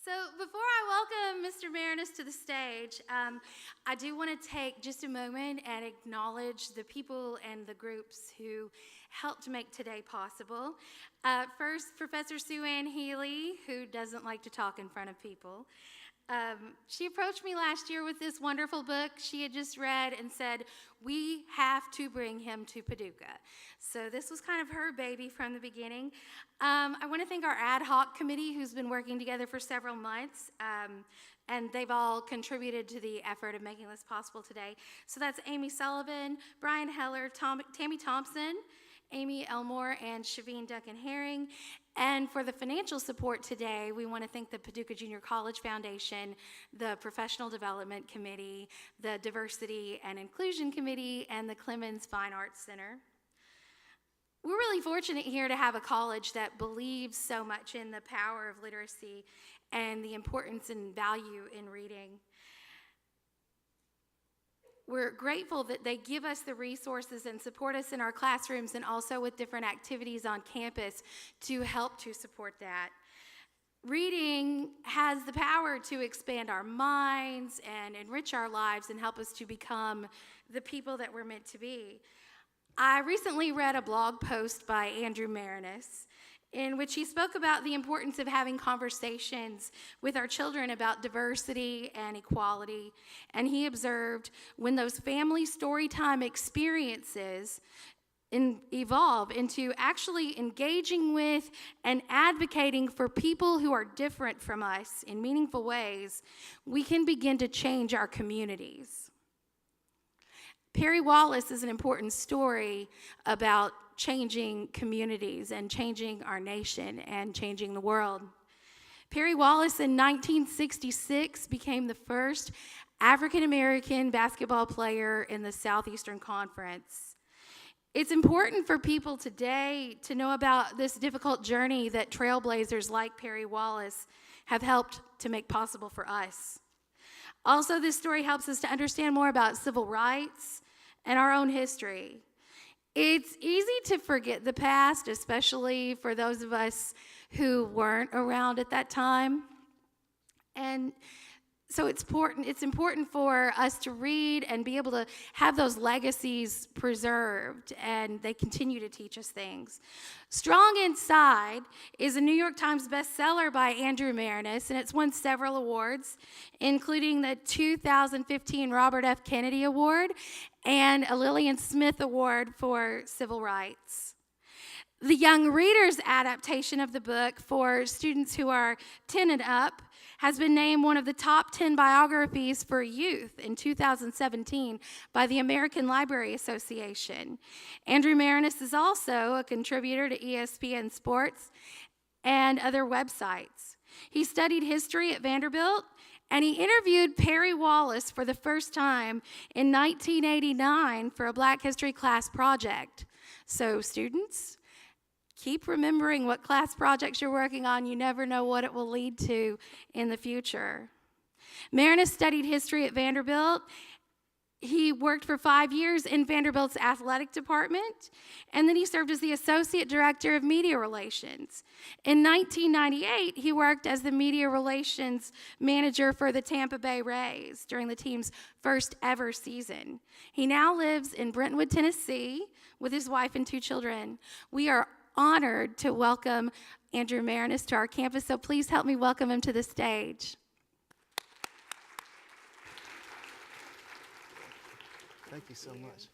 So before I welcome Mr. Maraniss to the stage, I do want to take just a moment and acknowledge the people and the groups who helped make today possible. First, Professor Sue Ann Healy, who doesn't like to talk in front of people. She approached me last year with this wonderful book she had just read and said, we have to bring him to Paducah. So this was kind of her baby from the beginning. I want to thank our ad hoc committee who's been working together for several months, and they've all contributed to the effort of making this possible today. So that's Amy Sullivan, Brian Heller, Tammy Thompson, Amy Elmore, and Shaveen Duncan-Herring. And for the financial support today, we want to thank the Paducah Junior College Foundation, the Professional Development Committee, the Diversity and Inclusion Committee, and the Clemens Fine Arts Center. We're really fortunate here to have a college that believes so much in the power of literacy and the importance and value in reading. We're grateful that they give us the resources and support us in our classrooms and also with different activities on campus to help to support that. Reading has the power to expand our minds and enrich our lives and help us to become the people that we're meant to be. I recently read a blog post by Andrew Maraniss in which he spoke about the importance of having conversations with our children about diversity and equality. And he observed when those family storytime experiences evolve into actually engaging with and advocating for people who are different from us in meaningful ways, we can begin to change our communities. Perry Wallace is an important story about changing communities and changing our nation and changing the world. Perry Wallace in 1966 became the first African-American basketball player in the Southeastern Conference. It's important for people today to know about this difficult journey that trailblazers like Perry Wallace have helped to make possible for us. Also, this story helps us to understand more about civil rights and our own history. It's easy to forget the past, especially for those of us who weren't around at that time. And so it's important for us to read and be able to have those legacies preserved, and they continue to teach us things. Strong Inside is a New York Times bestseller by Andrew Maraniss, and it's won several awards, including the 2015 Robert F. Kennedy Award and a Lillian Smith Award for Civil Rights. The Young Readers adaptation of the book for students who are 10 and up has been named one of the top 10 biographies for youth in 2017 by the American Library Association. Andrew Maraniss is also a contributor to ESPN Sports and other websites. He studied history at Vanderbilt, and he interviewed Perry Wallace for the first time in 1989 for a Black History class project. So students, keep remembering what class projects you're working on. You never know what it will lead to in the future. Maraniss studied history at Vanderbilt. He worked for 5 years in Vanderbilt's athletic department, and then he served as the associate director of media relations. In 1998, he worked as the media relations manager for the Tampa Bay Rays during the team's first ever season. He now lives in Brentwood, Tennessee, with his wife and 2 children. We are honored to welcome Andrew Maraniss to our campus, so please help me welcome him to the stage. Thank you so much.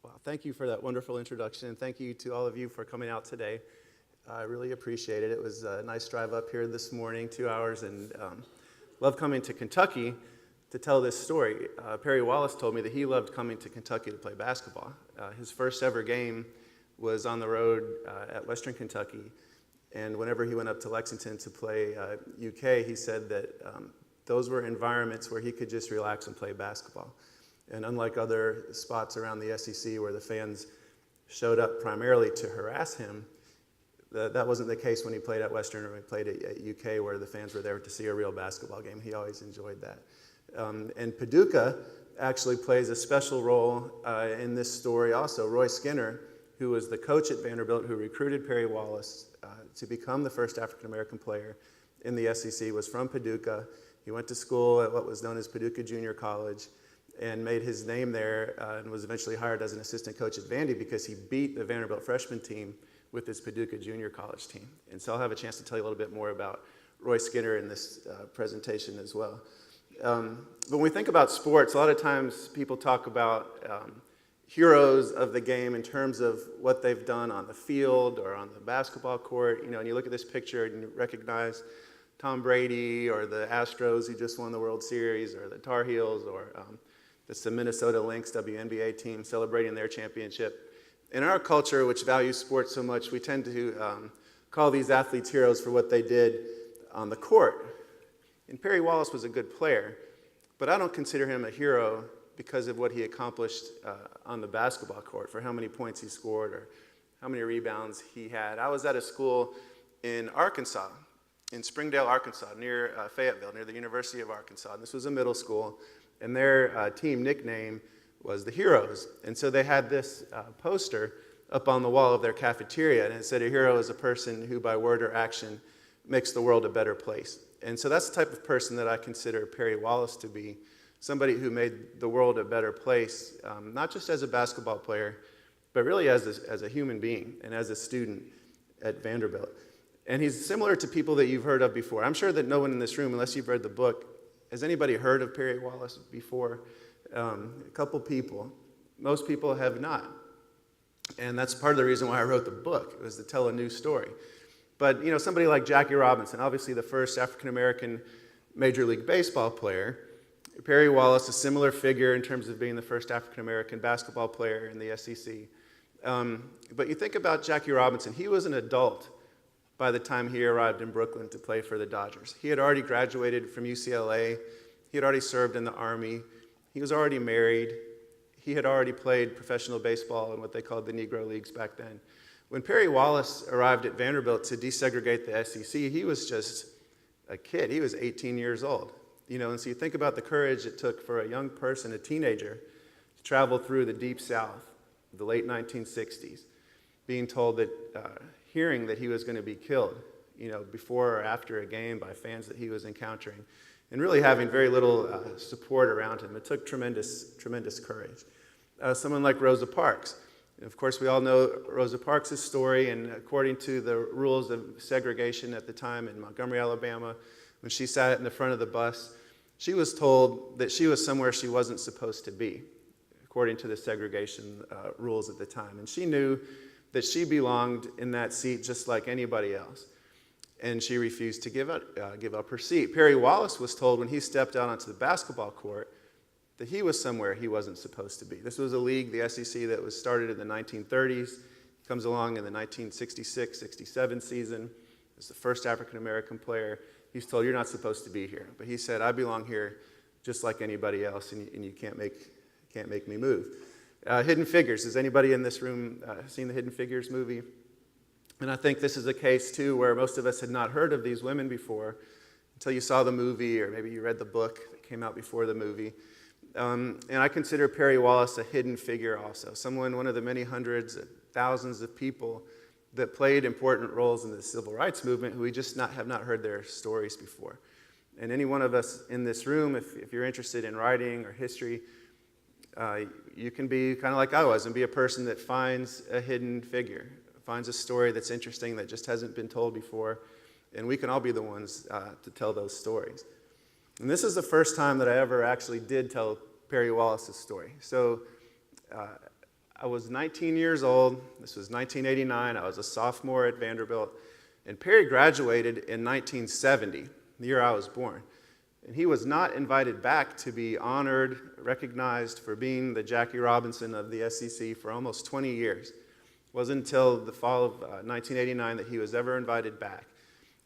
Wow, thank you for that wonderful introduction, and thank you to all of you for coming out today. I really appreciate it. It was a nice drive up here this morning, 2 hours, and love coming to Kentucky to tell this story. Perry Wallace told me that he loved coming to Kentucky to play basketball. His first ever game was on the road at Western Kentucky, and whenever he went up to Lexington to play UK, he said that those were environments where he could just relax and play basketball. And unlike other spots around the SEC where the fans showed up primarily to harass him, that wasn't the case when he played at Western or when he played at UK, where the fans were there to see a real basketball game. He always enjoyed that. And Paducah actually plays a special role in this story also. Roy Skinner, who was the coach at Vanderbilt who recruited Perry Wallace to become the first African-American player in the SEC, was from Paducah. He went to school at what was known as Paducah Junior College and made his name there and was eventually hired as an assistant coach at Vandy because he beat the Vanderbilt freshman team with his Paducah Junior College team. And so I'll have a chance to tell you a little bit more about Roy Skinner in this presentation as well. But when we think about sports, a lot of times people talk about heroes of the game in terms of what they've done on the field or on the basketball court. You know, and you look at this picture and you recognize Tom Brady or the Astros who just won the World Series, or the Tar Heels, or that's the Minnesota Lynx WNBA team celebrating their championship. In our culture, which values sports so much, we tend to call these athletes heroes for what they did on the court. And Perry Wallace was a good player, but I don't consider him a hero because of what he accomplished on the basketball court, for how many points he scored or how many rebounds he had. I was at a school in Arkansas, in Springdale, Arkansas, near Fayetteville, near the University of Arkansas. And this was a middle school, and their team nickname was the Heroes. And so they had this poster up on the wall of their cafeteria, and it said, "A hero is a person who by word or action makes the world a better place." And so that's the type of person that I consider Perry Wallace to be, somebody who made the world a better place, not just as a basketball player, but really as a human being and as a student at Vanderbilt. And he's similar to people that you've heard of before. I'm sure that no one in this room, unless you've read the book, has anybody heard of Perry Wallace before? A couple people. Most people have not. And that's part of the reason why I wrote the book, it was to tell a new story. But, you know, somebody like Jackie Robinson, obviously the first African-American Major League Baseball player. Perry Wallace, a similar figure in terms of being the first African-American basketball player in the SEC. But you think about Jackie Robinson, he was an adult by the time he arrived in Brooklyn to play for the Dodgers. He had already graduated from UCLA. He had already served in the Army. He was already married. He had already played professional baseball in what they called the Negro Leagues back then. When Perry Wallace arrived at Vanderbilt to desegregate the SEC, he was just a kid. He was 18 years old. You know, and so you think about the courage it took for a young person, a teenager, to travel through the Deep South, the late 1960s, being told that, hearing that he was going to be killed, you know, before or after a game by fans that he was encountering, and really having very little support around him. It took tremendous, tremendous courage. Someone like Rosa Parks. Of course, we all know Rosa Parks' story, and according to the rules of segregation at the time in Montgomery, Alabama, when she sat in the front of the bus, she was told that she was somewhere she wasn't supposed to be, according to the segregation rules at the time. And she knew that she belonged in that seat just like anybody else. And she refused to give up her seat. Perry Wallace was told when he stepped out onto the basketball court that he was somewhere he wasn't supposed to be. This was a league, the SEC, that was started in the 1930s. He comes along in the 1966-67 season as the first African-American player. He's told, "You're not supposed to be here." But he said, "I belong here just like anybody else, and you can't make me move." Hidden Figures. Has anybody in this room seen the Hidden Figures movie? And I think this is a case, too, where most of us had not heard of these women before until you saw the movie, or maybe you read the book that came out before the movie. And I consider Perry Wallace a hidden figure also, one of the many hundreds, thousands of people that played important roles in the civil rights movement who we just have not heard their stories before. And any one of us in this room, if you're interested in writing or history, you can be kind of like I was and be a person that finds a hidden figure, finds a story that's interesting that just hasn't been told before, and we can all be the ones to tell those stories. And this is the first time that I ever actually did tell Perry Wallace's story. So I was 19 years old. This was 1989. I was a sophomore at Vanderbilt. And Perry graduated in 1970, the year I was born. And he was not invited back to be honored, recognized for being the Jackie Robinson of the SEC for almost 20 years. It wasn't until the fall of 1989 that he was ever invited back.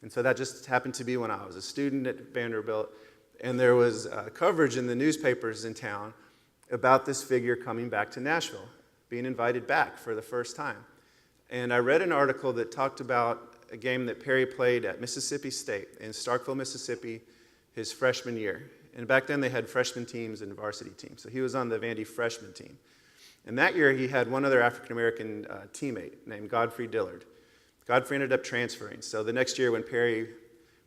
And so that just happened to be when I was a student at Vanderbilt. And there was coverage in the newspapers in town about this figure coming back to Nashville, being invited back for the first time. And I read an article that talked about a game that Perry played at Mississippi State in Starkville, Mississippi, his freshman year. And back then they had freshman teams and varsity teams. So he was on the Vandy freshman team. And that year he had one other African-American teammate named Godfrey Dillard. Godfrey ended up transferring. So the next year when Perry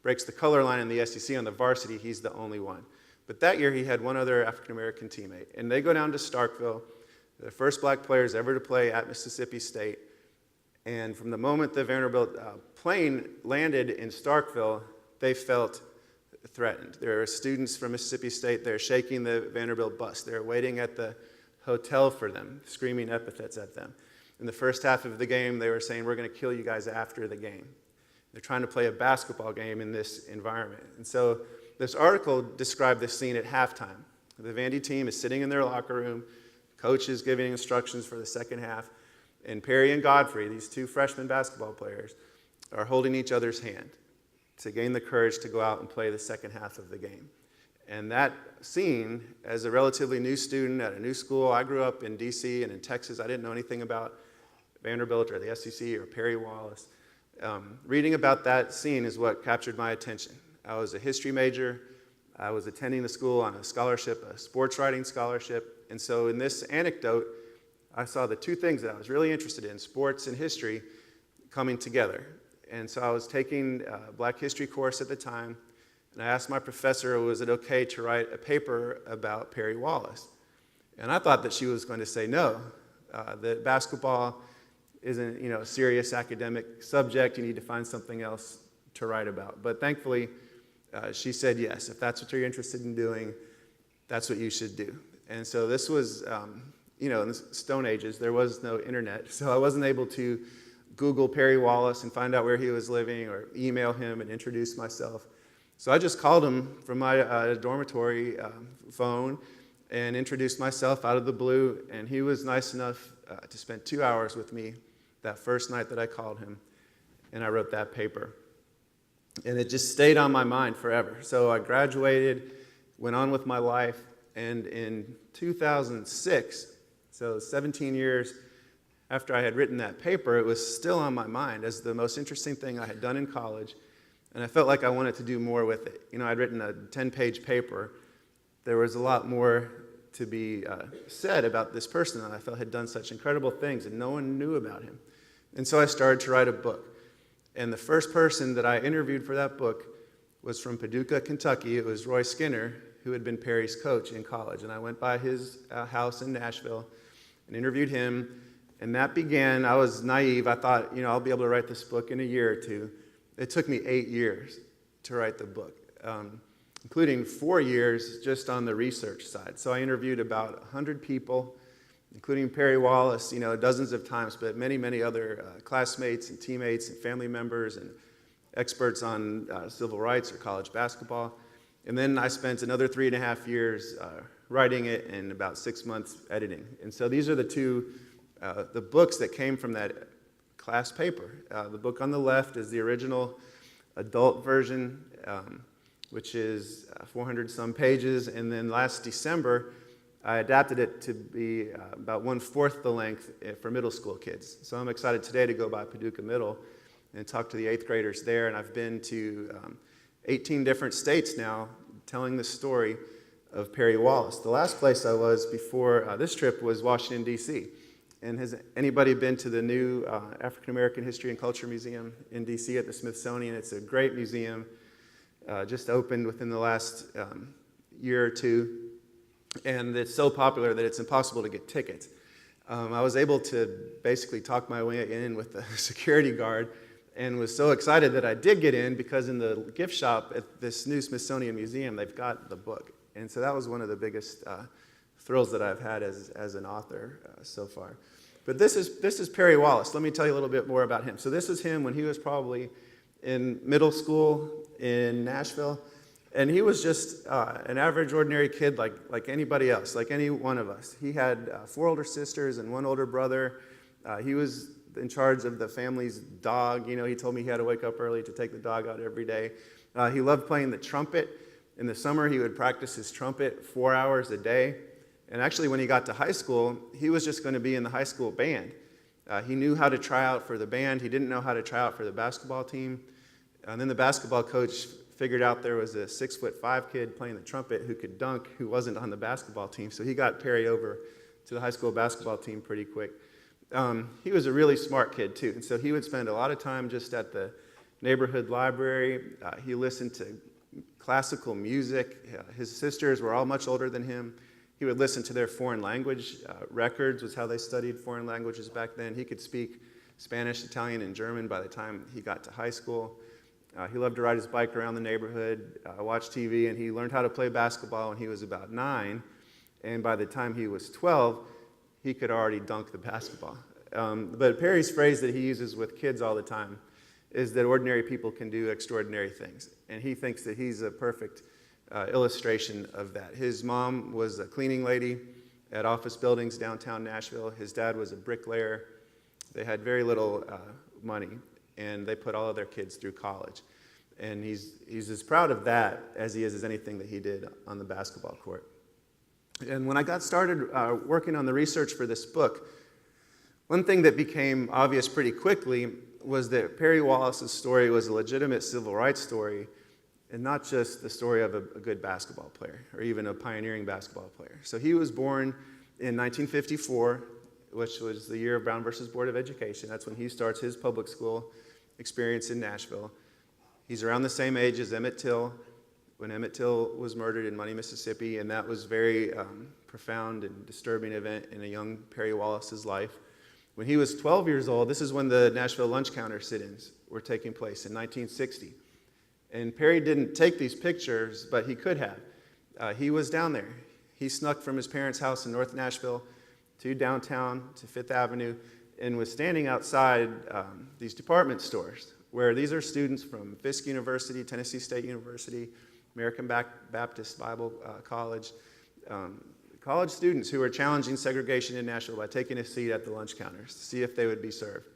breaks the color line in the SEC on the varsity. He's the only one. But that year, he had one other African-American teammate. And they go down to Starkville, the first black players ever to play at Mississippi State. And from the moment the Vanderbilt plane landed in Starkville, they felt threatened. There were students from Mississippi State there shaking the Vanderbilt bus. They were waiting at the hotel for them, screaming epithets at them. In the first half of the game, they were saying, "We're going to kill you guys after the game." They're trying to play a basketball game in this environment. And so this article described this scene at halftime. The Vandy team is sitting in their locker room. Coach is giving instructions for the second half. And Perry and Godfrey, these two freshman basketball players, are holding each other's hand to gain the courage to go out and play the second half of the game. And that scene, as a relatively new student at a new school, I grew up in D.C. and in Texas. I didn't know anything about Vanderbilt or the SEC or Perry Wallace. Reading about that scene is what captured my attention. I was a history major. I was attending the school on a scholarship, a sports writing scholarship. And so in this anecdote, I saw the two things that I was really interested in, sports and history, coming together. And so I was taking a Black history course at the time, and I asked my professor, was it okay to write a paper about Perry Wallace? And I thought that she was going to say no, that basketball isn't, a serious academic subject. You need to find something else to write about. But thankfully, she said yes. If that's what you're interested in doing, that's what you should do. And so this was, in the Stone Ages, there was no internet, so I wasn't able to Google Perry Wallace and find out where he was living or email him and introduce myself. So I just called him from my dormitory phone and introduced myself out of the blue, and he was nice enough to spend 2 hours with me that first night that I called him, and I wrote that paper. And it just stayed on my mind forever. So I graduated, went on with my life, and in 2006, so 17 years after I had written that paper, it was still on my mind as the most interesting thing I had done in college, and I felt like I wanted to do more with it. I'd written a 10-page paper. There was a lot more to be said about this person that I felt had done such incredible things, and no one knew about him. And so I started to write a book. And the first person that I interviewed for that book was from Paducah, Kentucky. It was Roy Skinner, who had been Perry's coach in college. And I went by his house in Nashville and interviewed him. And that began, I was naive. I thought, I'll be able to write this book in a year or two. It took me 8 years to write the book, including 4 years just on the research side. So I interviewed about 100 people, including Perry Wallace, dozens of times, but many, many other classmates and teammates and family members and experts on civil rights or college basketball. And then I spent another 3.5 years writing it and about 6 months editing. And so these are the books that came from that class paper. The book on the left is the original adult version, which is 400 some pages. And then last December, I adapted it to be about 1/4 the length for middle school kids. So I'm excited today to go by Paducah Middle and talk to the 8th graders there. And I've been to 18 different states now telling the story of Perry Wallace. The last place I was before this trip was Washington, D.C. And has anybody been to the new African American History and Culture Museum in D.C. at the Smithsonian? It's a great museum, just opened within the last year or two. And it's so popular that it's impossible to get tickets. I was able to basically talk my way in with the security guard and was so excited that I did get in because in the gift shop at this new Smithsonian Museum, they've got the book. And so that was one of the biggest thrills that I've had as an author so far. But this is Perry Wallace. Let me tell you a little bit more about him. So this is him when he was probably in middle school in Nashville. And he was just an average, ordinary kid like anybody else, like any one of us. He had 4 older sisters and 1 older brother. He was in charge of the family's dog. He told me he had to wake up early to take the dog out every day. He loved playing the trumpet. In the summer, he would practice his trumpet 4 hours a day. And actually, when he got to high school, he was just going to be in the high school band. He knew how to try out for the band. He didn't know how to try out for the basketball team. And then the basketball coach figured out there was a 6'5" kid playing the trumpet who could dunk who wasn't on the basketball team. So he got Perry over to the high school basketball team pretty quick. He was a really smart kid, too. And so he would spend a lot of time just at the neighborhood library. He listened to classical music. His sisters were all much older than him. He would listen to their foreign language records, was how they studied foreign languages back then. He could speak Spanish, Italian, and German by the time he got to high school. He loved to ride his bike around the neighborhood, watch TV, and he learned how to play basketball when he was about 9. And by the time he was 12, he could already dunk the basketball. But Perry's phrase that he uses with kids all the time is that ordinary people can do extraordinary things. And he thinks that he's a perfect illustration of that. His mom was a cleaning lady at office buildings downtown Nashville. His dad was a bricklayer. They had very little money, and they put all of their kids through college. And he's as proud of that as he is as anything that he did on the basketball court. And when I got started working on the research for this book, one thing that became obvious pretty quickly was that Perry Wallace's story was a legitimate civil rights story, and not just the story of a good basketball player, or even a pioneering basketball player. So he was born in 1954, which was the year of Brown versus Board of Education. That's when he starts his public school experience in Nashville. He's around the same age as Emmett Till, when Emmett Till was murdered in Money, Mississippi, and that was very profound and disturbing event in a young Perry Wallace's life. When he was 12 years old, this is when the Nashville lunch counter sit-ins were taking place in 1960. And Perry didn't take these pictures, but he could have. He was down there. He snuck from his parents' house in North Nashville to downtown, to Fifth Avenue, and was standing outside these department stores, where these are students from Fisk University, Tennessee State University, American Baptist Bible College, college students who were challenging segregation in Nashville by taking a seat at the lunch counters to see if they would be served.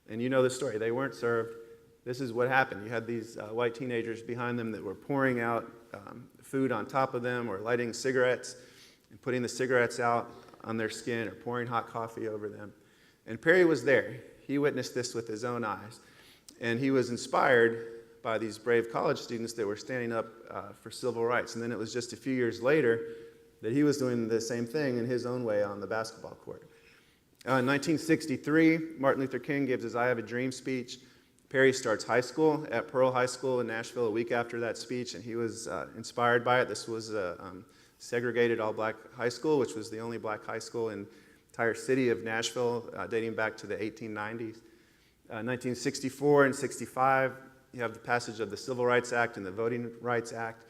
And you know the story. They weren't served. This is what happened. You had these white teenagers behind them that were pouring out food on top of them, or lighting cigarettes and putting the cigarettes out on their skin, or pouring hot coffee over them. And Perry was there. He witnessed this with his own eyes. And he was inspired by these brave college students that were standing up for civil rights. And then it was just a few years later that he was doing the same thing in his own way on the basketball court. In 1963, Martin Luther King gives his I Have a Dream speech. Perry starts high school at Pearl High School in Nashville a week after that speech, and he was inspired by it. This was a segregated all-black high school, which was the only black high school in the entire city of Nashville, dating back to the 1890s. 1964 and 65, you have the passage of the Civil Rights Act and the Voting Rights Act.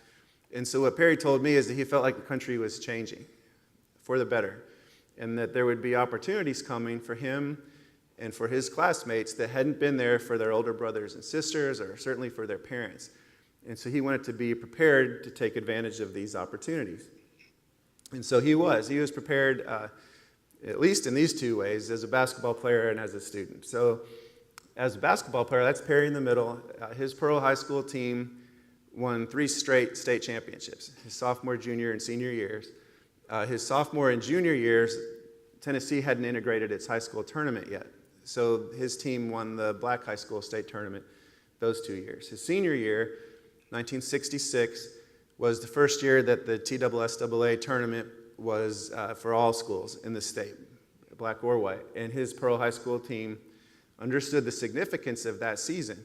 And so what Perry told me is that he felt like the country was changing for the better, and that there would be opportunities coming for him and for his classmates that hadn't been there for their older brothers and sisters, or certainly for their parents. And so he wanted to be prepared to take advantage of these opportunities. And so he was prepared, at least in these two ways, as a basketball player and as a student. So as a basketball player, that's Perry in the middle. His Pearl High School team won 3 straight state championships, his sophomore, junior, and senior years. His sophomore and junior years, Tennessee hadn't integrated its high school tournament yet. So his team won the black high school state tournament those 2 years. His senior year, 1966, was the first year that the TSSAA tournament was for all schools in the state, black or white. And his Pearl High School team understood the significance of that season,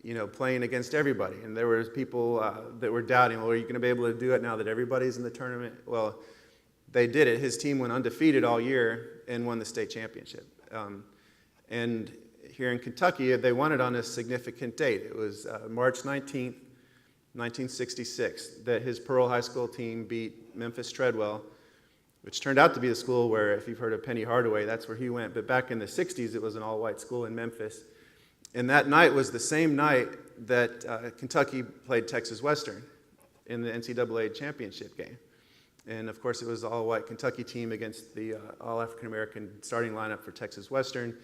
you know, playing against everybody. And there were people that were doubting, well, are you going to be able to do it now that everybody's in the tournament? Well, they did it. His team went undefeated all year and won the state championship. And here in Kentucky, they won it on a significant date. It was March 19th, 1966, that his Pearl High School team beat Memphis Treadwell, which turned out to be the school where, if you've heard of Penny Hardaway, that's where he went. But back in the 60s, it was an all-white school in Memphis. And that night was the same night that Kentucky played Texas Western in the NCAA championship game. And of course, it was the all-white Kentucky team against the all-African-American starting lineup for Texas Western.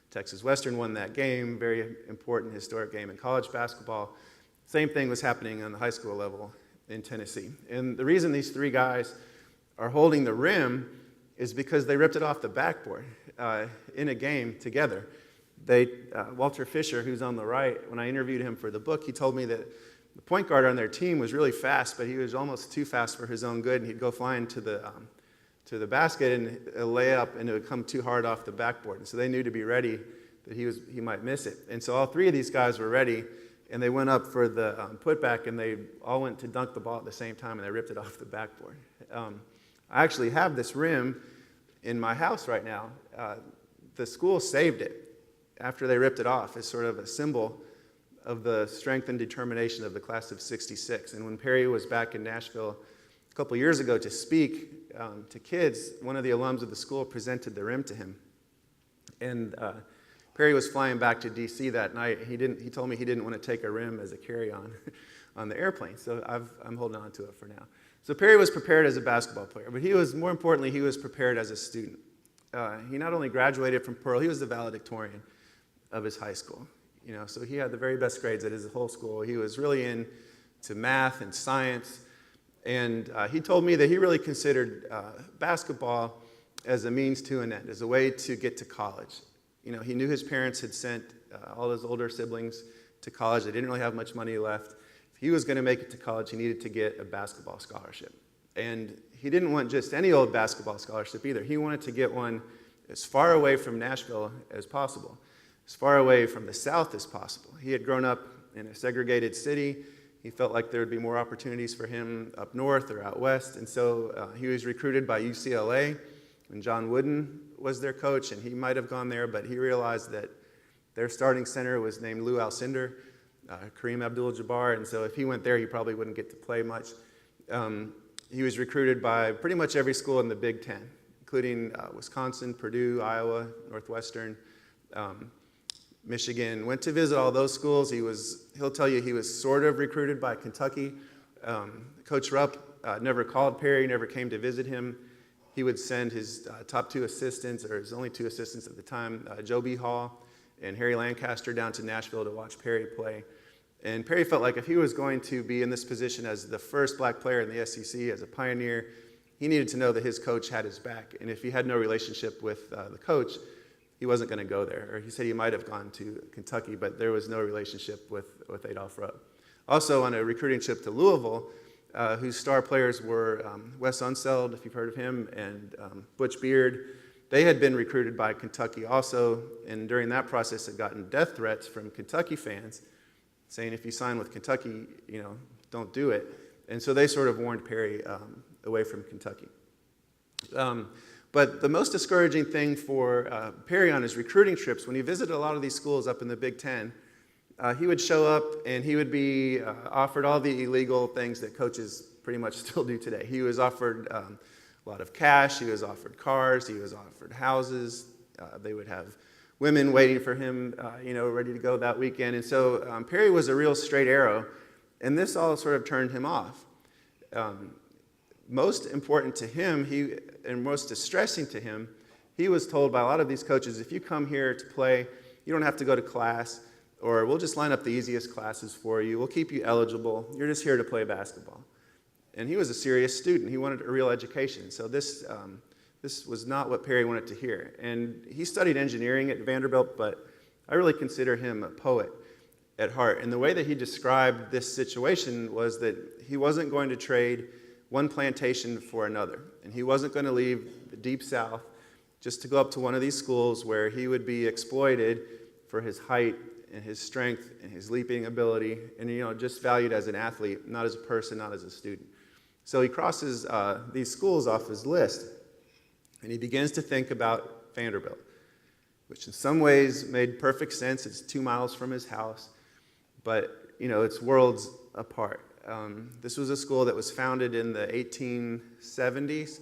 Texas Western won that game, very important historic game in college basketball. Same thing was happening on the high school level in Tennessee. And the reason these 3 guys are holding the rim is because they ripped it off the backboard in a game together. Walter Fisher, who's on the right, when I interviewed him for the book, he told me that the point guard on their team was really fast, but he was almost too fast for his own good, and he'd go flying to the basket and lay up, and it would come too hard off the backboard. And so they knew to be ready that he might miss it. And so all three of these guys were ready, and they went up for the putback, and they all went to dunk the ball at the same time, and they ripped it off the backboard. I actually have this rim in my house right now. The school saved it after they ripped it off as sort of a symbol of the strength and determination of the class of '66. And when Perry was back in Nashville a couple years ago to speak to kids, one of the alums of the school presented the rim to him. And Perry was flying back to D.C. that night. He told me he didn't want to take a rim as a carry-on on the airplane, so I'm holding on to it for now. So Perry was prepared as a basketball player, but more importantly, he was prepared as a student. He not only graduated from Pearl, he was the valedictorian of his high school. So he had the very best grades at his whole school. He was really into math and science, and he told me that he really considered basketball as a means to an end, as a way to get to college. He knew his parents had sent all his older siblings to college. They didn't really have much money left. If he was going to make it to college, he needed to get a basketball scholarship. And he didn't want just any old basketball scholarship either. He wanted to get one as far away from Nashville as possible, as far away from the South as possible. He had grown up in a segregated city. He felt like there would be more opportunities for him up north or out west. And so he was recruited by UCLA when John Wooden was their coach, and he might have gone there, but he realized that their starting center was named Lou Alcindor, Kareem Abdul-Jabbar, and so if he went there, he probably wouldn't get to play much. He was recruited by pretty much every school in the Big Ten, including Wisconsin, Purdue, Iowa, Northwestern, Michigan. Went to visit all those schools. He'll tell you he was sort of recruited by Kentucky. Coach Rupp never called Perry, never came to visit him. He would send his top two assistants, or his only two assistants at the time, Joe B. Hall and Harry Lancaster, down to Nashville to watch Perry play. And Perry felt like if he was going to be in this position as the first black player in the SEC, as a pioneer, he needed to know that his coach had his back. And if he had no relationship with the coach, he wasn't going to go there. Or he said he might have gone to Kentucky, but there was no relationship with Adolph Rupp. Also, on a recruiting trip to Louisville, whose star players were Wes Unseld, if you've heard of him, and Butch Beard. They had been recruited by Kentucky also, and during that process had gotten death threats from Kentucky fans saying, if you sign with Kentucky, don't do it. And so they sort of warned Perry away from Kentucky. But the most discouraging thing for Perry on his recruiting trips, when he visited a lot of these schools up in the Big Ten, he would show up and he would be offered all the illegal things that coaches pretty much still do today. He was offered a lot of cash, he was offered cars, he was offered houses. They would have women waiting for him, ready to go that weekend. And so Perry was a real straight arrow, and this all sort of turned him off. Most important to him, and most distressing to him, he was told by a lot of these coaches, if you come here to play, you don't have to go to class, or we'll just line up the easiest classes for you. We'll keep you eligible. You're just here to play basketball. And he was a serious student. He wanted a real education. So this was not what Perry wanted to hear. And he studied engineering at Vanderbilt, but I really consider him a poet at heart. And the way that he described this situation was that he wasn't going to trade one plantation for another. And he wasn't going to leave the Deep South just to go up to one of these schools where he would be exploited for his height and his strength and his leaping ability, and just valued as an athlete, not as a person, not as a student. So he crosses these schools off his list, and he begins to think about Vanderbilt, which in some ways made perfect sense. It's 2 miles from his house, but it's worlds apart. This was a school that was founded in the 1870s,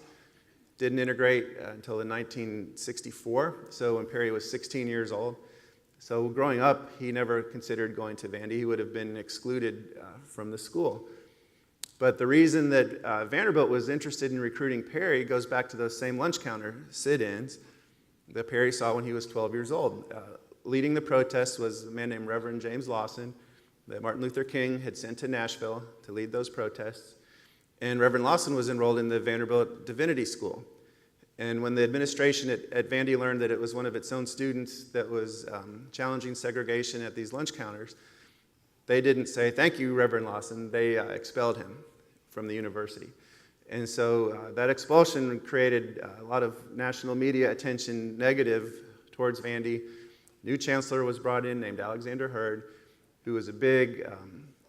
didn't integrate until in 1964, so when Perry was 16 years old. So growing up, he never considered going to Vandy. He would have been excluded from the school. But the reason that Vanderbilt was interested in recruiting Perry goes back to those same lunch counter sit-ins that Perry saw when he was 12 years old. Leading the protests was a man named Reverend James Lawson that Martin Luther King had sent to Nashville to lead those protests. And Reverend Lawson was enrolled in the Vanderbilt Divinity School. And when the administration at Vandy learned that it was one of its own students that was challenging segregation at these lunch counters, they didn't say, "Thank you, Reverend Lawson." They expelled him from the university. And so that expulsion created a lot of national media attention negative towards Vandy. New chancellor was brought in named Alexander Hurd, who was a big,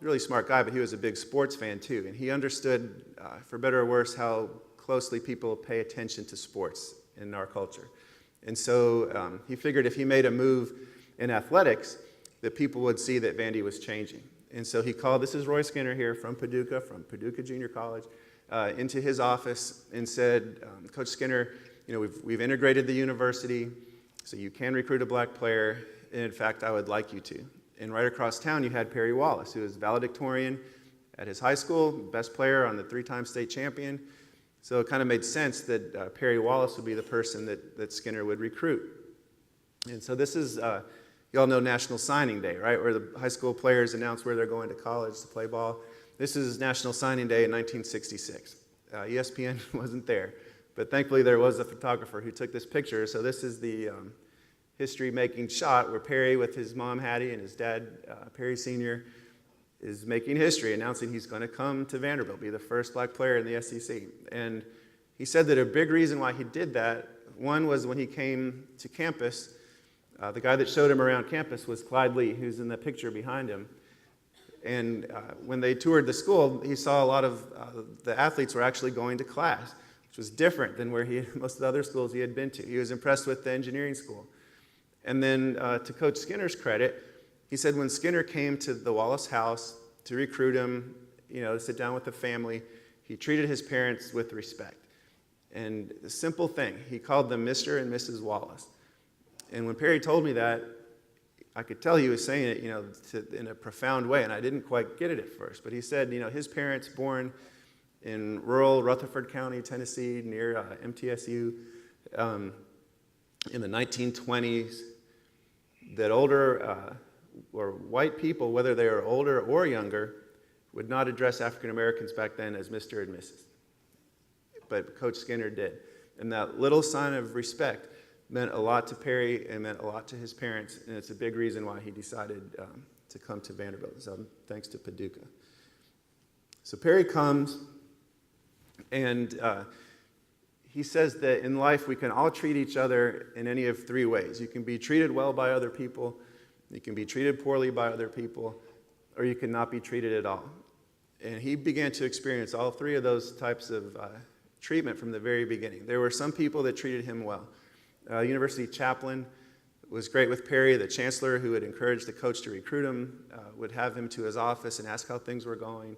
really smart guy, but he was a big sports fan too. And he understood, for better or worse, how closely people pay attention to sports in our culture. And so he figured if he made a move in athletics, that people would see that Vandy was changing. And so he called, this is Roy Skinner here from Paducah Junior College, into his office and said, Coach Skinner, we've integrated the university, so you can recruit a black player, and in fact, I would like you to. And right across town, you had Perry Wallace, who was valedictorian at his high school, best player on the 3-time state champion. So it kind of made sense that Perry Wallace would be the person that Skinner would recruit. And so this is, you all know National Signing Day, right? Where the high school players announce where they're going to college to play ball. This is National Signing Day in 1966. ESPN wasn't there, but thankfully there was a photographer who took this picture. So this is the history-making shot where Perry, with his mom Hattie and his dad Perry Sr., is making history, announcing he's going to come to Vanderbilt, be the first black player in the SEC. And he said that a big reason why he did that, one was when he came to campus, the guy that showed him around campus was Clyde Lee, who's in the picture behind him. And when they toured the school, he saw a lot of the athletes were actually going to class, which was different than where most of the other schools he had been to. He was impressed with the engineering school. And then to Coach Skinner's credit, he said when Skinner came to the Wallace house to recruit him, to sit down with the family, he treated his parents with respect. And a simple thing, he called them Mr. and Mrs. Wallace. And when Perry told me that, I could tell he was saying it, in a profound way, and I didn't quite get it at first. But he said, his parents, born in rural Rutherford County, Tennessee, near MTSU, in the 1920s, that older or white people, whether they were older or younger, would not address African Americans back then as Mr. and Mrs. But Coach Skinner did. And that little sign of respect meant a lot to Perry and meant a lot to his parents, and it's a big reason why he decided to come to Vanderbilt. So thanks to Paducah. So Perry comes, and he says that in life we can all treat each other in any of 3 ways. You can be treated well by other people, you can be treated poorly by other people, or you can not be treated at all. And he began to experience all 3 of those types of treatment from the very beginning. There were some people that treated him well. University chaplain was great with Perry. The chancellor, who had encouraged the coach to recruit him, would have him to his office and ask how things were going.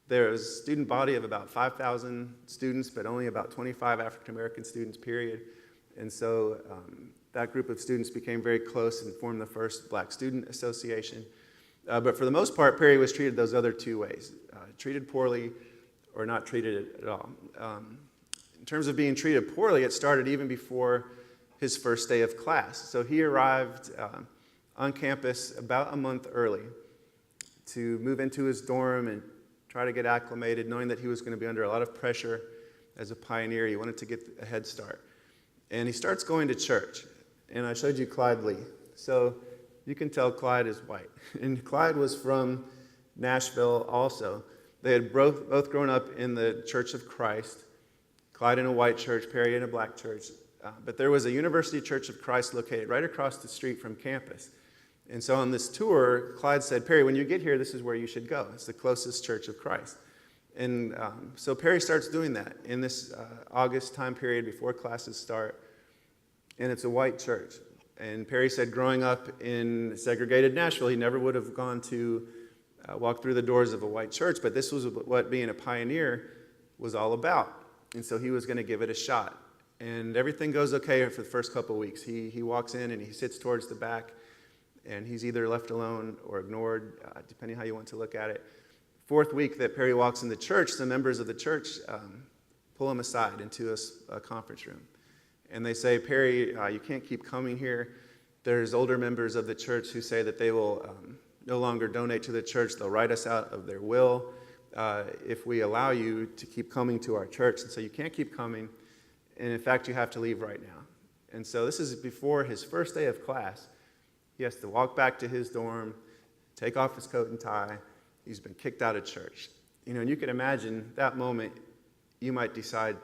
There was a student body of about 5,000 students, but only about 25 African American students, period. And so that group of students became very close and formed the first Black Student Association. But for the most part, Perry was treated those other 2 ways, treated poorly or not treated at all. In terms of being treated poorly, it started even before his first day of class. So he arrived on campus about a month early to move into his dorm and try to get acclimated, knowing that he was going to be under a lot of pressure as a pioneer. He wanted to get a head start. And he starts going to church. And I showed you Clyde Lee. So you can tell Clyde is white. And Clyde was from Nashville also. They had both grown up in the Church of Christ, Clyde in a white church, Perry in a black church. But there was a University Church of Christ located right across the street from campus. And so on this tour, Clyde said, Perry, when you get here, this is where you should go. It's the closest Church of Christ. And so Perry starts doing that in this August time period before classes start. And it's a white church. And Perry said growing up in segregated Nashville, he never would have gone to walk through the doors of a white church, but this was what being a pioneer was all about. And so he was going to give it a shot. And everything goes okay for the first couple of weeks. He walks in and he sits towards the back, and he's either left alone or ignored, depending how you want to look at it. 4th week that Perry walks in the church, the members of the church pull him aside into a conference room. And they say, Perry, you can't keep coming here. There's older members of the church who say that they will no longer donate to the church. They'll write us out of their will if we allow you to keep coming to our church. And so you can't keep coming. And in fact, you have to leave right now. And so this is before his first day of class. He has to walk back to his dorm, take off his coat and tie. He's been kicked out of church. And you can imagine that moment, you might decide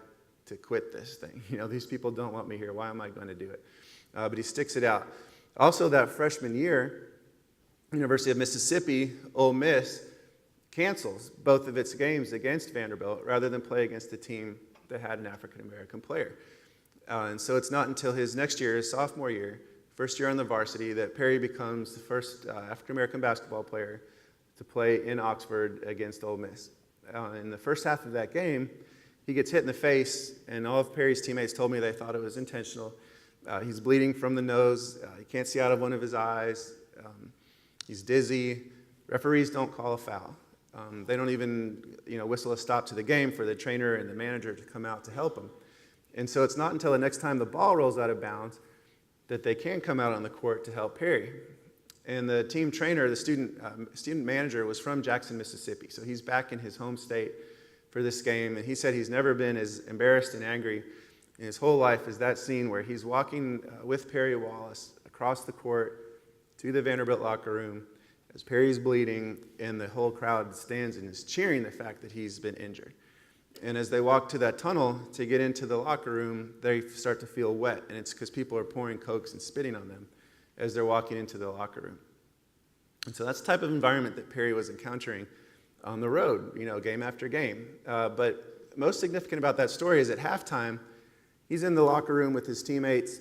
to quit this thing. These people don't want me here. Why am I going to do it? But he sticks it out. Also, that freshman year, University of Mississippi, Ole Miss, cancels both of its games against Vanderbilt rather than play against a team that had an African-American player. And so it's not until his next year, his sophomore year, first year on the varsity, that Perry becomes the first African-American basketball player to play in Oxford against Ole Miss. In the first half of that game, he gets hit in the face, and all of Perry's teammates told me they thought it was intentional. He's bleeding from the nose. He can't see out of one of his eyes. He's dizzy. Referees don't call a foul. They don't even whistle a stop to the game for the trainer and the manager to come out to help him. And so it's not until the next time the ball rolls out of bounds that they can come out on the court to help Perry. And the team trainer, the student manager, was from Jackson, Mississippi. So he's back in his home state for this game. And he said he's never been as embarrassed and angry in his whole life as that scene where he's walking with Perry Wallace across the court to the Vanderbilt locker room as Perry's bleeding, and the whole crowd stands and is cheering the fact that he's been injured. And as they walk to that tunnel to get into the locker room, they start to feel wet, and it's because people are pouring Cokes and spitting on them as they're walking into the locker room. And so that's the type of environment that Perry was encountering on the road, game after game. But most significant about that story is at halftime, he's in the locker room with his teammates.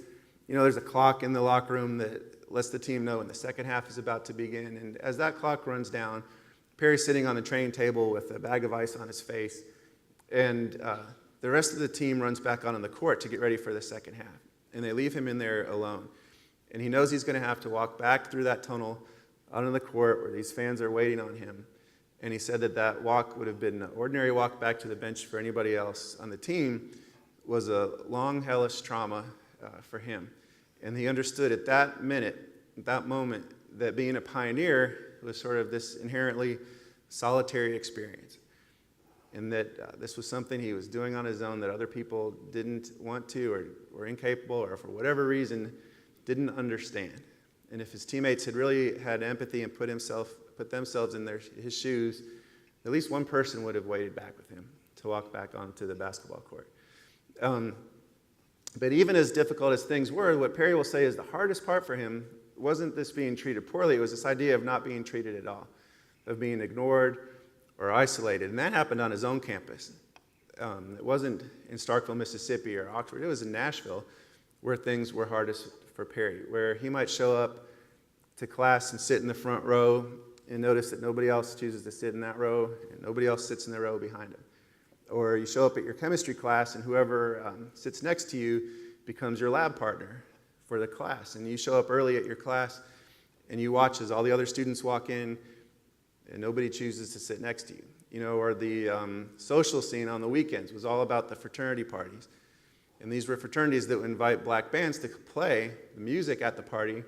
There's a clock in the locker room that lets the team know when the second half is about to begin. And as that clock runs down, Perry's sitting on the training table with a bag of ice on his face. And the rest of the team runs back on the court to get ready for the second half. And they leave him in there alone. And he knows he's going to have to walk back through that tunnel out on the court where these fans are waiting on him. And he said that walk would have been an ordinary walk back to the bench for anybody else on the team, was a long, hellish trauma for him. And he understood at that minute, at that moment, that being a pioneer was sort of this inherently solitary experience. And that this was something he was doing on his own that other people didn't want to or were incapable or for whatever reason didn't understand. And if his teammates had really had empathy and put themselves in his shoes, at least one person would have waited back with him to walk back onto the basketball court. But even as difficult as things were, what Perry will say is the hardest part for him wasn't this being treated poorly, it was this idea of not being treated at all, of being ignored or isolated. And that happened on his own campus. It wasn't in Starkville, Mississippi or Oxford. It was in Nashville where things were hardest for Perry, where he might show up to class and sit in the front row and notice that nobody else chooses to sit in that row and nobody else sits in the row behind him. Or you show up at your chemistry class and whoever sits next to you becomes your lab partner for the class. And you show up early at your class and you watch as all the other students walk in and nobody chooses to sit next to you. Or the social scene on the weekends was all about the fraternity parties. And these were fraternities that would invite black bands to play the music at the party,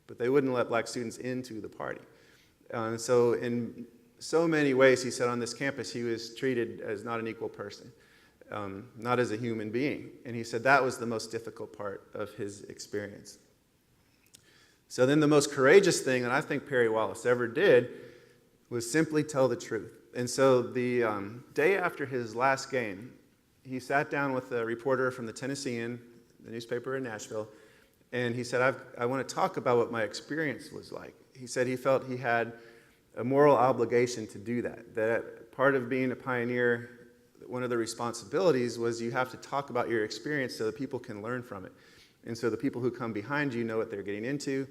but they wouldn't let black students into the party. And so in so many ways, he said on this campus, he was treated as not an equal person, not as a human being. And he said that was the most difficult part of his experience. So then the most courageous thing that I think Perry Wallace ever did was simply tell the truth. And so the day after his last game, he sat down with a reporter from the Tennessean, the newspaper in Nashville, and he said, I want to talk about what my experience was like. He said he felt he had a moral obligation to do that, that part of being a pioneer, one of the responsibilities was you have to talk about your experience so that people can learn from it. And so the people who come behind you know what they're getting into,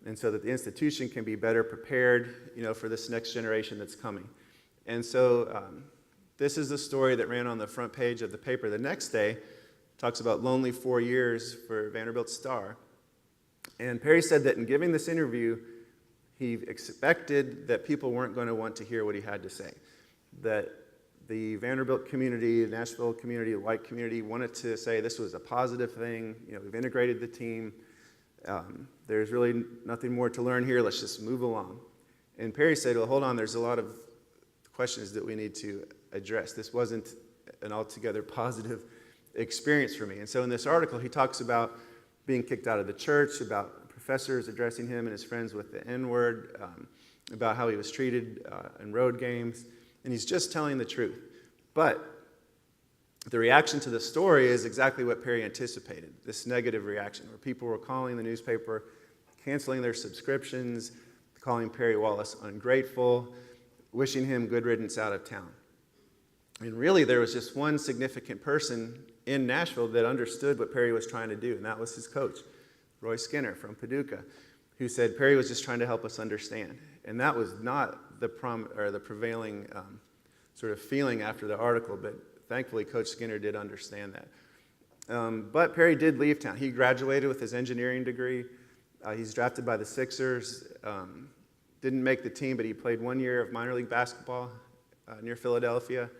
and so that the institution can be better prepared, for this next generation that's coming. And so this is the story that ran on the front page of the paper the next day. Talks about lonely 4 years for Vanderbilt Star. And Perry said that in giving this interview, he expected that people weren't going to want to hear what he had to say. That the Vanderbilt community, the Nashville community, the white community wanted to say this was a positive thing. We've integrated the team. There's really nothing more to learn here. Let's just move along. And Perry said, well, hold on, there's a lot of questions that we need to address. This wasn't an altogether positive experience for me. And so in this article, he talks about being kicked out of the church, about professors addressing him and his friends with the N-word, about how he was treated in road games, and he's just telling the truth. But the reaction to the story is exactly what Perry anticipated, this negative reaction, where people were calling the newspaper, canceling their subscriptions, calling Perry Wallace ungrateful, wishing him good riddance out of town. And really, there was just one significant person in Nashville that understood what Perry was trying to do, and that was his coach, Roy Skinner from Paducah, who said Perry was just trying to help us understand. And that was not the prevailing sort of feeling after the article, but thankfully Coach Skinner did understand that. But Perry did leave town. He graduated with his engineering degree. He's drafted by the Sixers. Didn't make the team, but he played 1 year of minor league basketball near Philadelphia.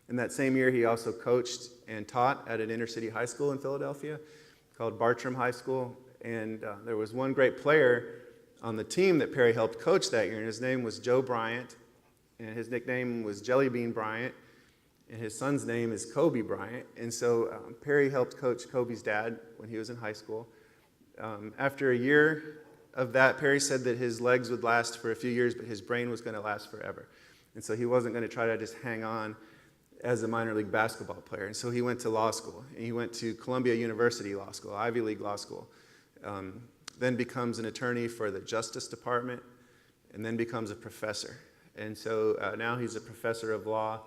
And that same year, he also coached and taught at an inner city high school in Philadelphia called Bartram High School. And there was one great player on the team that Perry helped coach that year, and his name was Joe Bryant, and his nickname was Jelly Bean Bryant, and his son's name is Kobe Bryant. And so Perry helped coach Kobe's dad when he was in high school. After a year of that, Perry said that his legs would last for a few years, but his brain was going to last forever. And so he wasn't going to try to just hang on as a minor league basketball player. And so he went to law school. And he went to Columbia University Law School, Ivy League Law School. Then becomes an attorney for the Justice Department, and then becomes a professor. And so now he's a professor of law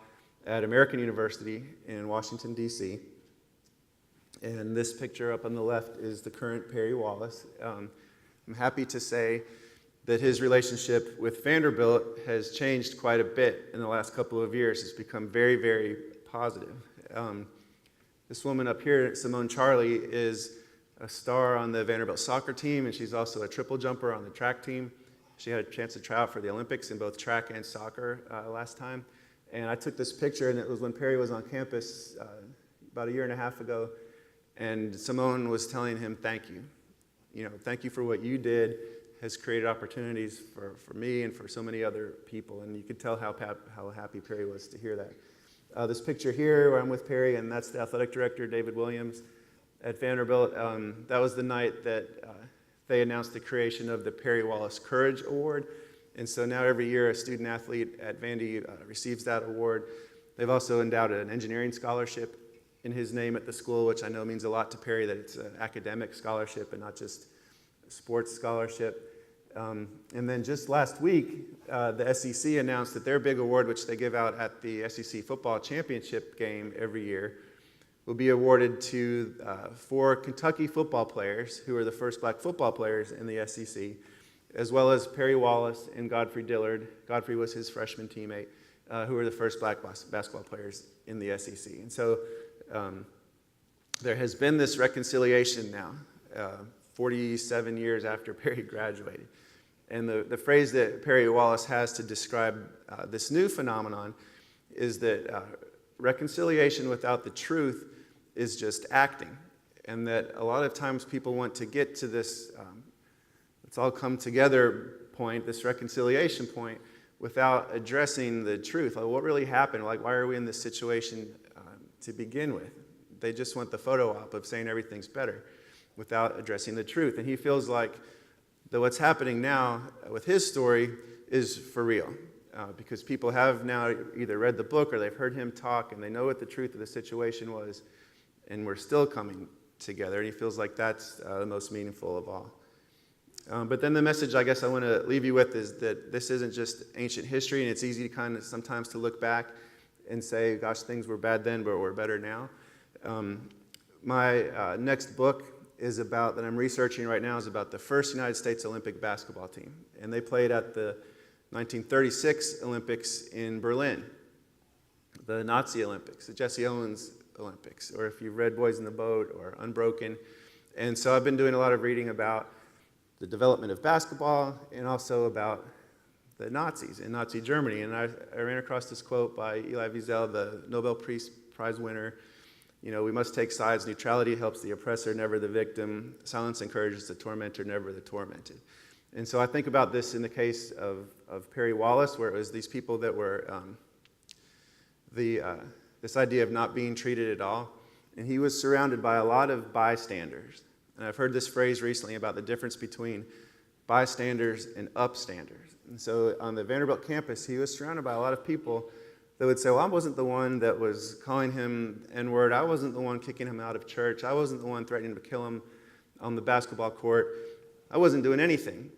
at American University in Washington, D.C. And this picture up on the left is the current Perry Wallace. I'm happy to say that his relationship with Vanderbilt has changed quite a bit in the last couple of years. It's become very, very positive. This woman up here, Simone Charlie, is a star on the Vanderbilt soccer team, and she's also a triple jumper on the track team. She had a chance to try out for the Olympics in both track and soccer last time. And I took this picture, and it was when Perry was on campus about a year and a half ago, and Simone was telling him, thank you. You know, thank you for what you did, has created opportunities for me and for so many other people. And you could tell how happy Perry was to hear that. This picture here where I'm with Perry, and that's the athletic director, David Williams, at Vanderbilt. That was the night that they announced the creation of the Perry Wallace Courage Award. And so now every year a student athlete at Vandy receives that award. They've also endowed an engineering scholarship in his name at the school, which I know means a lot to Perry, that it's an academic scholarship and not just a sports scholarship. And then just last week, the SEC announced that their big award, which they give out at the SEC football championship game every year, will be awarded to 4 Kentucky football players who are the first black football players in the SEC, as well as Perry Wallace and Godfrey Dillard. Godfrey was his freshman teammate, who were the first black basketball players in the SEC. And so there has been this reconciliation now, 47 years after Perry graduated. And the phrase that Perry Wallace has to describe this new phenomenon is that reconciliation without the truth is just acting. And that a lot of times people want to get to this let's all come together point, this reconciliation point, without addressing the truth. Like, what really happened? Like, why are we in this situation to begin with? They just want the photo op of saying everything's better without addressing the truth. And he feels like that what's happening now with his story is for real. Because people have now either read the book or they've heard him talk and they know what the truth of the situation was, and we're still coming together. And he feels like that's the most meaningful of all. But then the message I guess I want to leave you with is that this isn't just ancient history, and it's easy to kind of sometimes to look back and say, gosh, things were bad then, but we're better now. My next book is about, that I'm researching right now, is about the first United States Olympic basketball team. And they played at the 1936 Olympics in Berlin, the Nazi Olympics, the Jesse Owens Olympics, or if you've read Boys in the Boat or Unbroken. And so I've been doing a lot of reading about the development of basketball and also about the Nazis in Nazi Germany. And I ran across this quote by Elie Wiesel, the Nobel Prize winner. You know, we must take sides. Neutrality helps the oppressor, never the victim. Silence encourages the tormentor, never the tormented. And so I think about this in the case of Perry Wallace, where it was these people that were this idea of not being treated at all. And he was surrounded by a lot of bystanders. And I've heard this phrase recently about the difference between bystanders and upstanders. And so on the Vanderbilt campus, he was surrounded by a lot of people that would say, well, I wasn't the one that was calling him N-word. I wasn't the one kicking him out of church. I wasn't the one threatening to kill him on the basketball court. I wasn't doing anything.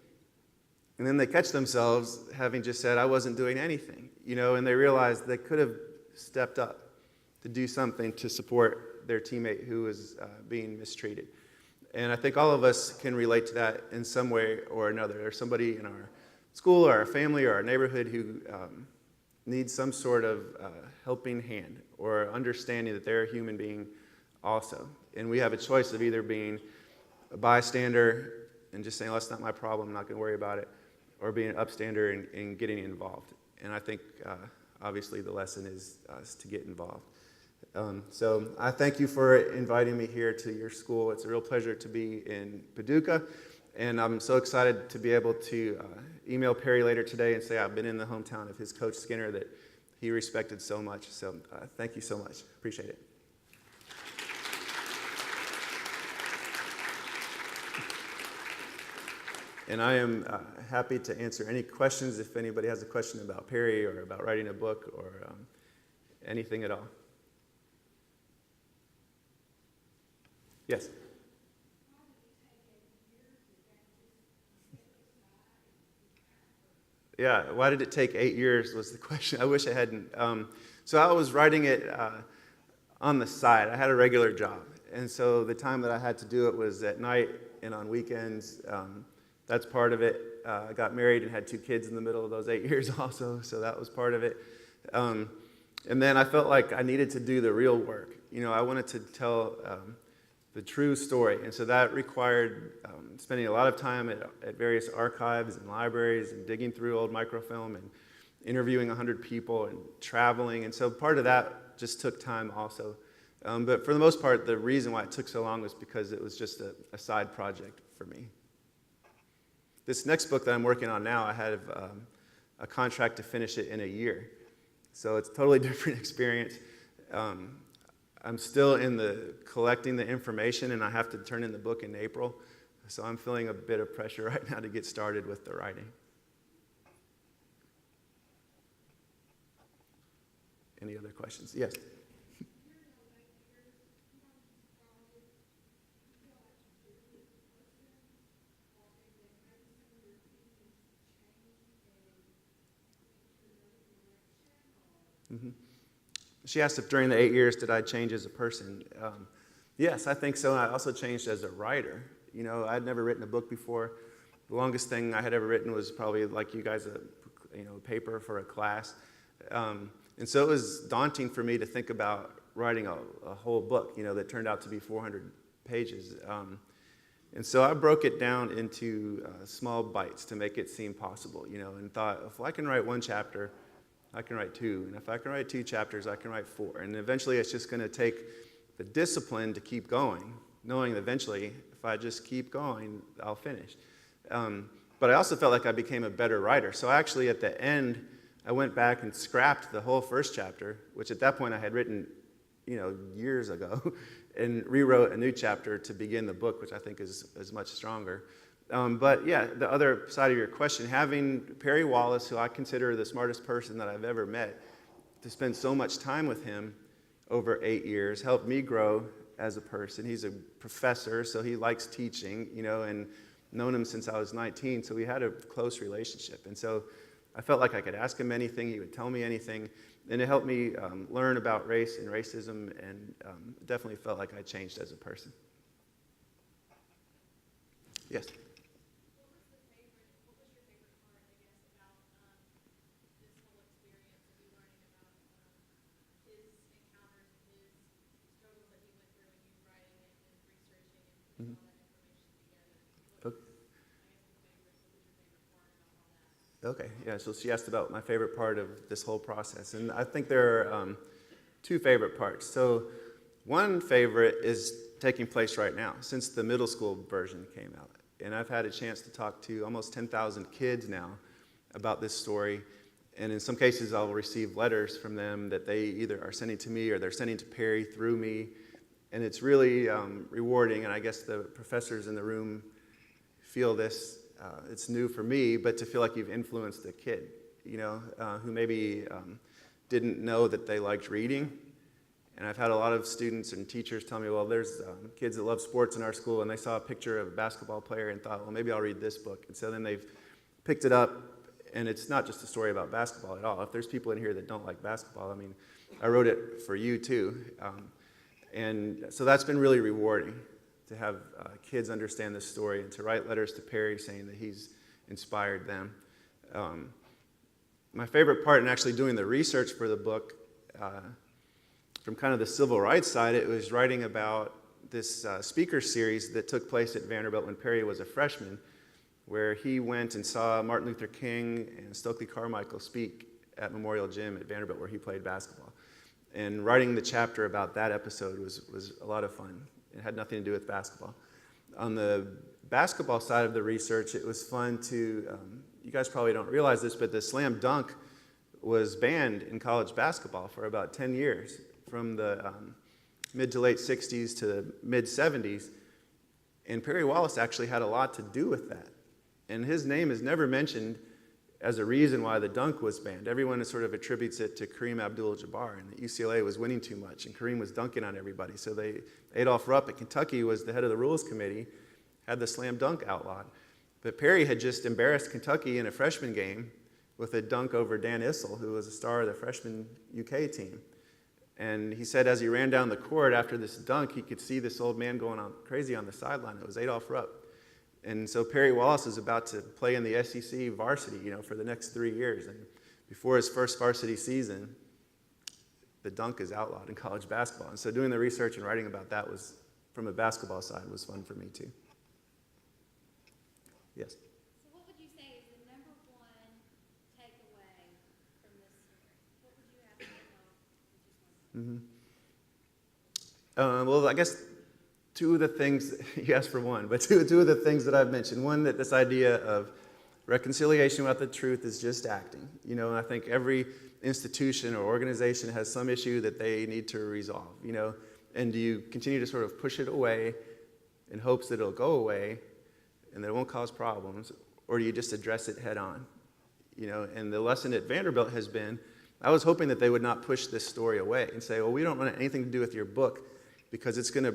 And then they catch themselves having just said, I wasn't doing anything, and they realize they could have stepped up to do something to support their teammate who was being mistreated. And I think all of us can relate to that in some way or another. There's somebody in our school or our family or our neighborhood who needs some sort of helping hand or understanding that they're a human being also. And we have a choice of either being a bystander and just saying, well, that's not my problem, I'm not going to worry about it, or being an upstander and getting involved. And I think, obviously, the lesson is to get involved. So I thank you for inviting me here to your school. It's a real pleasure to be in Paducah, and I'm so excited to be able to email Perry later today and say I've been in the hometown of his coach Skinner that he respected so much. So thank you so much. Appreciate it. And I am happy to answer any questions if anybody has a question about Perry or about writing a book or anything at all. Yes? Yeah, why did it take 8 years was the question. I wish I hadn't. So I was writing it on the side. I had a regular job. And so the time that I had to do it was at night and on weekends. That's part of it. I got married and had 2 kids in the middle of those 8 years also, so that was part of it. And then I felt like I needed to do the real work. I wanted to tell the true story. And so that required spending a lot of time at various archives and libraries and digging through old microfilm and interviewing 100 people and traveling. And so part of that just took time also. But for the most part, the reason why it took so long was because it was just a side project for me. This next book that I'm working on now, I have a contract to finish it in a year. So it's a totally different experience. I'm still in the collecting the information, and I have to turn in the book in April. So I'm feeling a bit of pressure right now to get started with the writing. Any other questions? Yes? Mm-hmm. She asked if during the 8 years did I change as a person. Yes, I think so. I also changed as a writer. I'd never written a book before. The longest thing I had ever written was probably like you guys, a paper for a class. And so it was daunting for me to think about writing a whole book, that turned out to be 400 pages. And so I broke it down into small bites to make it seem possible, and thought, if I can write 1 chapter, I can write 2. And if I can write 2 chapters, I can write 4. And eventually it's just going to take the discipline to keep going, knowing that eventually if I just keep going, I'll finish. But I also felt like I became a better writer. So actually at the end, I went back and scrapped the whole first chapter, which at that point I had written, years ago, and rewrote a new chapter to begin the book, which I think is much stronger. But yeah, the other side of your question, having Perry Wallace, who I consider the smartest person that I've ever met, to spend so much time with him over 8 years helped me grow as a person. He's a professor, so he likes teaching, and known him since I was 19, so we had a close relationship. And so I felt like I could ask him anything, he would tell me anything, and it helped me learn about race and racism, and definitely felt like I changed as a person. Yes? Okay, yeah, so she asked about my favorite part of this whole process, and I think there are 2 favorite parts. So one favorite is taking place right now, since the middle school version came out. And I've had a chance to talk to almost 10,000 kids now about this story, and in some cases I'll receive letters from them that they either are sending to me or they're sending to Perry through me, and it's really rewarding, and I guess the professors in the room feel this. It's new for me, but to feel like you've influenced a kid, who maybe didn't know that they liked reading, And I've had a lot of students and teachers tell me, well, there's kids that love sports in our school, and they saw a picture of a basketball player and thought, well, maybe I'll read this book. And so then they've picked it up, and it's not just a story about basketball at all. If there's people in here that don't like basketball, I mean, I wrote it for you too. And so that's been really rewarding to have kids understand this story and to write letters to Perry saying that he's inspired them. My favorite part in actually doing the research for the book, from kind of the civil rights side, it was writing about this speaker series that took place at Vanderbilt when Perry was a freshman, where he went and saw Martin Luther King and Stokely Carmichael speak at Memorial Gym at Vanderbilt where he played basketball. And writing the chapter about that episode was a lot of fun. It had nothing to do with basketball. On the basketball side of the research, it was fun to, you guys probably don't realize this, but the slam dunk was banned in college basketball for about 10 years, from the mid to late 60s to the mid 70s. And Perry Wallace actually had a lot to do with that. And his name is never mentioned as a reason why the dunk was banned. Everyone sort of attributes it to Kareem Abdul-Jabbar, and that UCLA was winning too much, and Kareem was dunking on everybody. So Adolph Rupp at Kentucky was the head of the rules committee, had the slam dunk outlawed. But Perry had just embarrassed Kentucky in a freshman game with a dunk over Dan Issel, who was a star of the freshman UK team. And he said as he ran down the court after this dunk, he could see this old man going on crazy on the sideline. It was Adolph Rupp. And so Perry Wallace is about to play in the SEC varsity, for the next 3 years. And before his first varsity season, the dunk is outlawed in college basketball. And so doing the research and writing about that was, from a basketball side, was fun for me too. Yes? So what would you say is the number one takeaway from this story? What would you have to know? Well, I guess two of the things, you asked for one, but two of the things that I've mentioned. One, that this idea of reconciliation without the truth is just acting. And I think every institution or organization has some issue that they need to resolve, and do you continue to sort of push it away in hopes that it'll go away and that it won't cause problems, or do you just address it head on? And the lesson at Vanderbilt has been, I was hoping that they would not push this story away and say, well, we don't want anything to do with your book because it's going to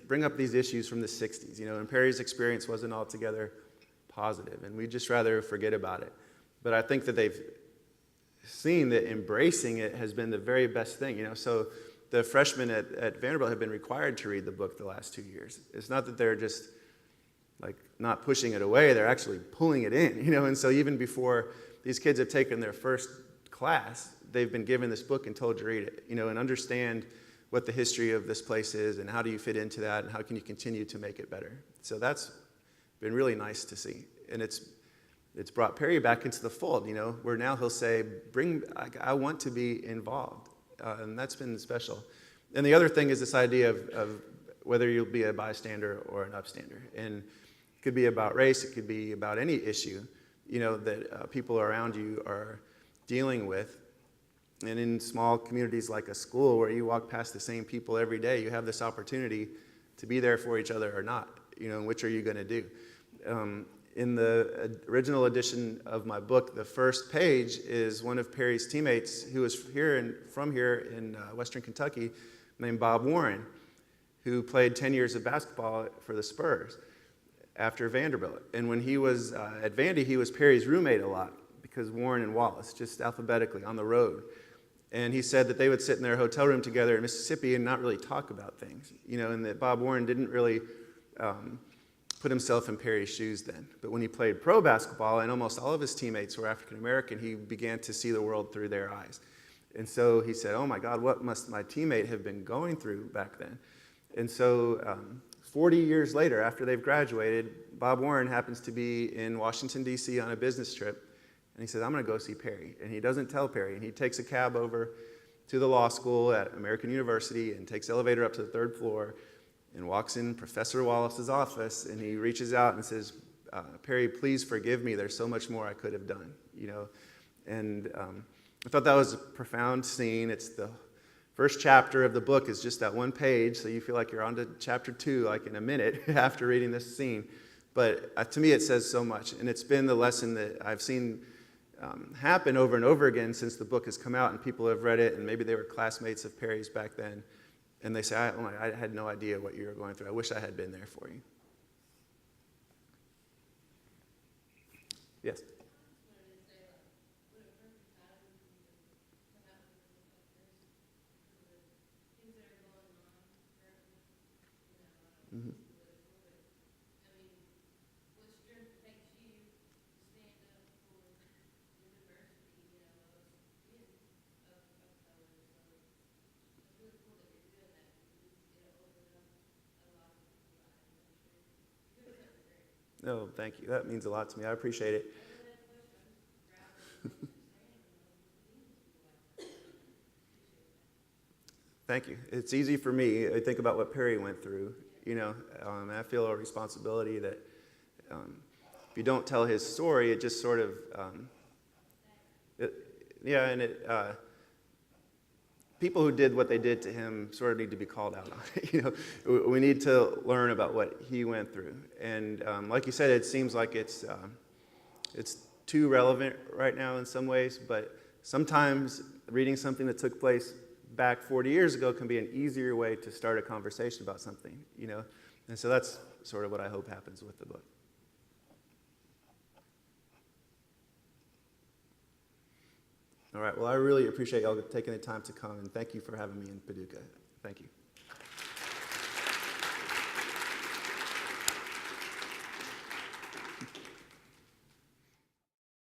bring up these issues from the 60s. And Perry's experience wasn't altogether positive, and we'd just rather forget about it. But I think that they've seen that embracing it has been the very best thing. So the freshmen at Vanderbilt have been required to read the book the last 2 years. It's not that they're just not pushing it away, they're actually pulling it in, and so even before these kids have taken their first class, they've been given this book and told to read it, and understand what the history of this place is and how do you fit into that and how can you continue to make it better. So that's been really nice to see. And it's brought Perry back into the fold, where now he'll say, I want to be involved. And that's been special. And the other thing is this idea of whether you'll be a bystander or an upstander. And it could be about race, it could be about any issue, that people around you are dealing with. And in small communities like a school where you walk past the same people every day, you have this opportunity to be there for each other or not, and which are you going to do? In the original edition of my book, the first page is one of Perry's teammates who was from here in Western Kentucky named Bob Warren, who played 10 years of basketball for the Spurs after Vanderbilt. And when he was at Vandy, he was Perry's roommate a lot because Warren and Wallace, just alphabetically, on the road. And he said that they would sit in their hotel room together in Mississippi and not really talk about things, and that Bob Warren didn't really put himself in Perry's shoes then. But when he played pro basketball and almost all of his teammates were African American, he began to see the world through their eyes. And so he said, oh my God, what must my teammate have been going through back then? And so 40 years later, after they've graduated, Bob Warren happens to be in Washington, D.C. on a business trip. And he says, I'm going to go see Perry. And he doesn't tell Perry. And he takes a cab over to the law school at American University and takes the elevator up to the 3rd floor and walks in Professor Wallace's office. And he reaches out and says, Perry, please forgive me. There's so much more I could have done. And I thought that was a profound scene. It's the first chapter of the book is just that one page. So you feel like you're on to chapter 2 like in a minute after reading this scene. But to me, it says so much. And it's been the lesson that I've seen happen over and over again since the book has come out and people have read it, and maybe they were classmates of Perry's back then, and they say, I had no idea what you were going through. I wish I had been there for you. Yes? Mm-hmm. No, thank you. That means a lot to me. I appreciate it. Thank you. It's easy for me. I think about what Perry went through, and I feel a responsibility that if you don't tell his story, it just sort of, people who did what they did to him sort of need to be called out on it. We need to learn about what he went through. And like you said, it seems like it's too relevant right now in some ways, but sometimes reading something that took place back 40 years ago can be an easier way to start a conversation about something, And so that's sort of what I hope happens with the book. All right, well, I really appreciate y'all taking the time to come, and thank you for having me in Paducah. Thank you.